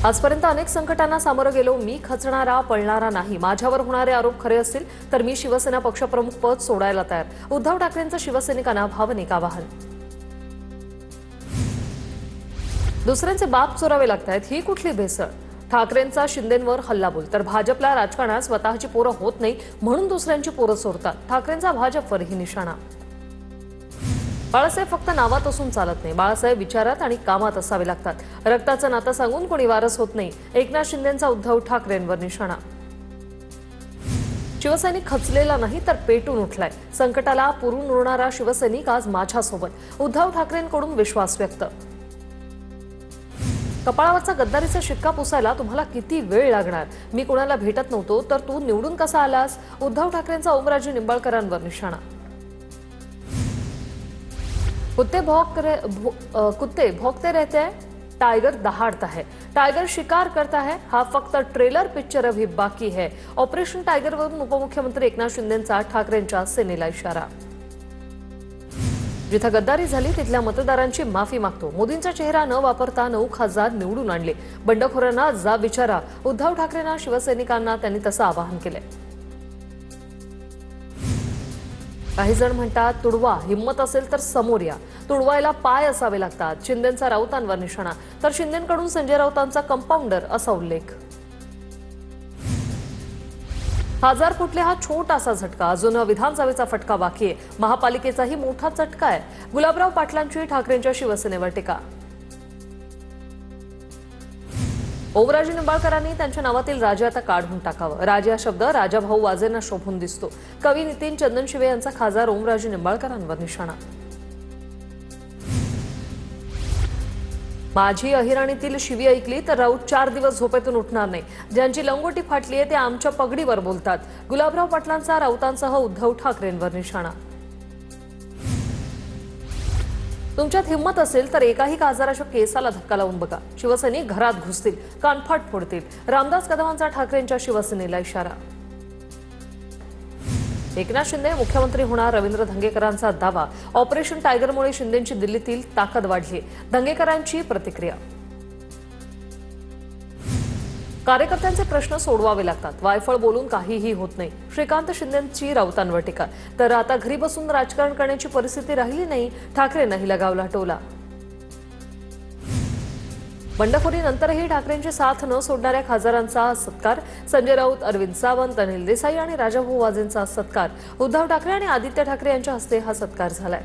आजपर्यंत अनेक संकटांना सामोरं गेलो, मी खचणारा पळणारा नाही. माझ्यावर होणारे आरोप खरे असतील तर मी शिवसेना पक्षप्रमुख पद सोडायला तयार. उद्धव ठाकरेंचं शिवसैनिकांना भावनिक आवाहन. दुसऱ्यांचे बाप चोरावे लागतायत, ही कुठली भेसळ? ठाकरेंचा शिंदेंवर हल्लाबोल. तर भाजपला राजकारणात स्वतःची पोरं होत नाही म्हणून दुसऱ्यांची पोरं चोरतात. ठाकरेंचा भाजपवरही निशाणा. बाळासाहेब फक्त नावात असून चालत नाही, बाळासाहेब विचारात आणि कामात असावे लागतात. रक्ताचं नातं सांगून कोणी वारस होत नाही. एकनाथ शिंदेंचा उद्धव ठाकरेंवर निशाणा. शिवसैनिक खचलेला नाही तर पेटून उठलाय. संकटाला पुरून उरणारा शिवसैनिक आज माझ्यासोबत. उद्धव ठाकरेंकडून विश्वास व्यक्त. कपाळावरचा गद्दारीचा शिक्का पुसायला तुम्हाला किती वेळ लागणार? मी कोणाला भेटत नव्हतो तर तू निवडून कसा आलास? उद्धव ठाकरेंचा ओमराजे निंबाळकरांवर निशाणा. कुत्ते भौंकते रहते हैं, टाइगर दहाड़ता है, टाइगर शिकार करता है. हा फक्त ट्रेलर पिक्चर अभी बाकी है. ऑपरेशन टायगरवरून उपमुख्यमंत्री एकनाथ शिंदेंचा ठाकरेंच्या सेनेला इशारा. जिथे गद्दारी झाली तिथल्या मतदारांची माफी मागतो. मोदींचा चेहरा न वापरता 9 खासदार निवडून आणले. बंडखोरांना जा विचारा. उद्धव ठाकरेंना शिवसैनिकांना त्यांनी तसं आवाहन केलंय. काही जण म्हणतात तुडवा, हिम्मत असेल तर समोर या. तुडवायला पाय असावे लागतात. शिंदेंचा राऊतांवर निशाणा. तर शिंदेंकडून संजय राऊतांचा कंपाऊंडर असा उल्लेख. खासदार फुटले हा छोटासा झटका, अजून विधानसभेचा फटका बाकी आहे. महापालिकेचाही मोठा चटका आहे. गुलाबराव पाटलांची ठाकरेंच्या शिवसेनेवर टीका. ओमराजे निंबाळकरांनी त्यांच्या नावातील राजे आता काढून टाकावं. राजे हा शब्द राजाभाऊ वाजेंना शोभून दिसतो. कवी नितीन चंदनशिवे यांचा खासदार ओमराजे निंबाळकरांवर निशाणा. माझी अहिराणीतील शिवी ऐकली तर राऊत 4 दिवस झोपेतून उठणार नाही. ज्यांची लंगोटी फाटली आहे ते आमच्या पगडीवर बोलतात. गुलाबराव पाटलांचा राऊतांसह उद्धव ठाकरेंवर निशाणा. तुमच्यात हिंमत असेल तर एकाही खासदाराच्या केसाला धक्का लावून बघा. शिवसैनिक घरात घुसतील, कानफाट फोडतील. रामदास कदमांचा ठाकरेंच्या शिवसेनेला इशारा. एकनाथ शिंदे मुख्यमंत्री होणार, रवींद्र धंगेकरांचा दावा. ऑपरेशन टायगरमुळे शिंदेंची दिल्लीतील ताकद वाढली. धंगेकरांची प्रतिक्रिया. कार्यकर्त्यांचे प्रश्न सोडवावे लागतात. वायफळ बोलून काहीही होत नाही. श्रीकांत शिंदेंची राऊतांवर टीका. तर आता घरी बसून राजकारण करण्याची परिस्थिती राहिली नाही. ठाकरेंनाही लगावला टोला. बंडखोरीनंतरही ठाकरेंची साथ न सोडणाऱ्या खासदारांचा सत्कार. संजय राऊत, अरविंद सावंत, अनिल देसाई आणि राजाभाऊ वाजेंचा सत्कार. उद्धव ठाकरे आणि आदित्य ठाकरे यांच्या हस्ते हा सत्कार झालाय.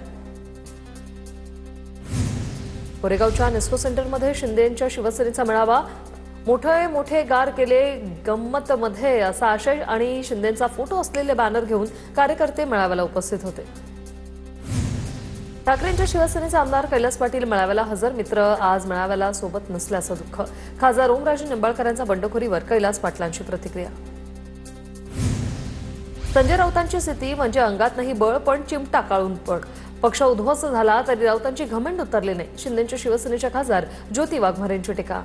कोरेगावच्या नेस्को सेंटरमध्ये शिंदेंच्या शिवसेनेचा मेळावा. मोठे गार केले गंमत मध्ये असा आशय आणि शिंदेंचा फोटो असलेले बॅनर घेऊन कार्यकर्ते मेळाव्याला उपस्थित होते. ठाकरेंच्या शिवसेनेचे आमदार कैलास पाटील मेळाव्याला हजर. मित्र आज मेळाव्याला सोबत नसल्याचं दुःख. खासदार ओमराजे निंबाळकरांचा बंडखोरीवर कैलास पाटलांची प्रतिक्रिया. संजय राऊतांची स्थिती म्हणजे अंगात नाही बळ पण चिमटा काढून पड. पक्ष उद्ध्वस्त झाला तरी राऊतांची घमंड उतरले नाही. शिंदेंच्या शिवसेनेच्या खासदार ज्योती वाघमारेंची टीका.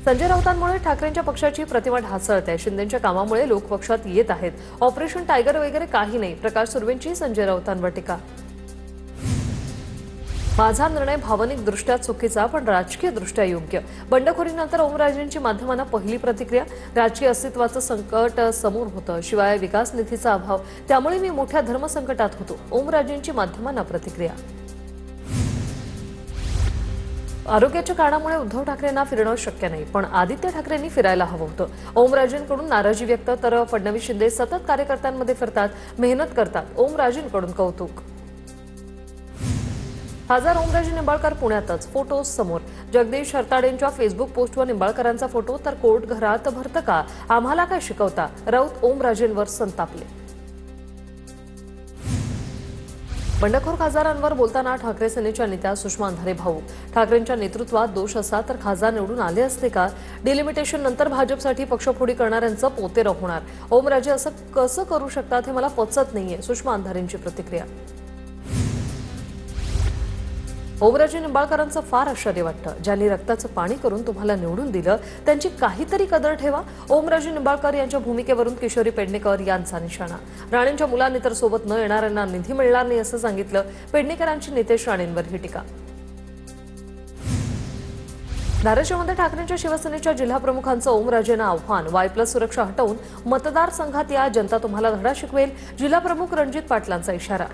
संजय राऊतांमुळे ठाकरेंच्या पक्षाची प्रतिमा ढासळते. शिंदेंच्या कामामुळे लोक पक्षात येत आहेत. ऑपरेशन टायगर वगैरे काही नाही. प्रकाश सुर्वेंची संजय राऊतांवर टीका. माझा निर्णय भावनिकदृष्ट्या चुकीचा पण राजकीय दृष्ट्या योग्य. बंडखोरीनंतर ओमराजेंची माध्यमांना पहिली प्रतिक्रिया. राजकीय अस्तित्वाचं संकट समोर होतं. शिवाय विकास निधीचा अभाव, त्यामुळे मी मोठ्या धर्मसंकटात होतो. ओमराजेंची माध्यमांना प्रतिक्रिया. आरोग्याच्या कारणामुळे उद्धव ठाकरेंना फिरणं शक्य नाही पण आदित्य ठाकरेंनी फिरायला हवं होतं. ओमराजेंकडून नाराजी व्यक्त. तर फडणवीस शिंदे सतत कार्यकर्त्यांमध्ये फिरतात, मेहनत करतात. ओमराजेंकडून कौतुक. खासदार ओमराजे निंबाळकर पुण्यातच. फोटो समोर. जगदीश हरताडेंच्या फेसबुक पोस्टवर निंबाळकरांचा फोटो. तर कोर्ट घरात भरतं का? आम्हाला काय शिकवता? राऊत ओमराजेंवर संतापले. बंडखोर खासदारांवर बोलताना ठाकरे सेनेच्या नेत्या सुषमा अंधारे भाऊक. ठाकरेंच्या नेतृत्वात दोष असता तर खासदार निवडून आले असते का? डिलिमिटेशन नंतर भाजपसाठी पक्षफोडी करणाऱ्यांचं पोतेरं होणार. ओमराजे असं कसं करू शकतात हे मला पचत नाहीये. सुषमा अंधारेंची प्रतिक्रिया. ओमराजे निंबाळकरांचं फार आश्चर्य वाटतं. ज्यांनी रक्ताचं पाणी करून तुम्हाला निवडून दिलं त्यांची काहीतरी कदर ठेवा. ओमराजे निंबाळकर यांच्या भूमिकेवरून किशोरी पेडणेकर यांचा निशाणा. राणेंच्या मुलांनी तर सोबत न येणाऱ्यांना निधी मिळणार नाही असं सांगितलं. पेडणेकरांची नितेश राणेंवर ही टीका. धाराशिवमध्ये ठाकरेंच्या शिवसेनेच्या जिल्हाप्रमुखांचं ओमराजेंना आव्हान, वाय+ सुरक्षा हटवून मतदारसंघात या, जनता तुम्हाला धडा शिकवेल. जिल्हाप्रमुख रणजित पाटलांचा इशारा.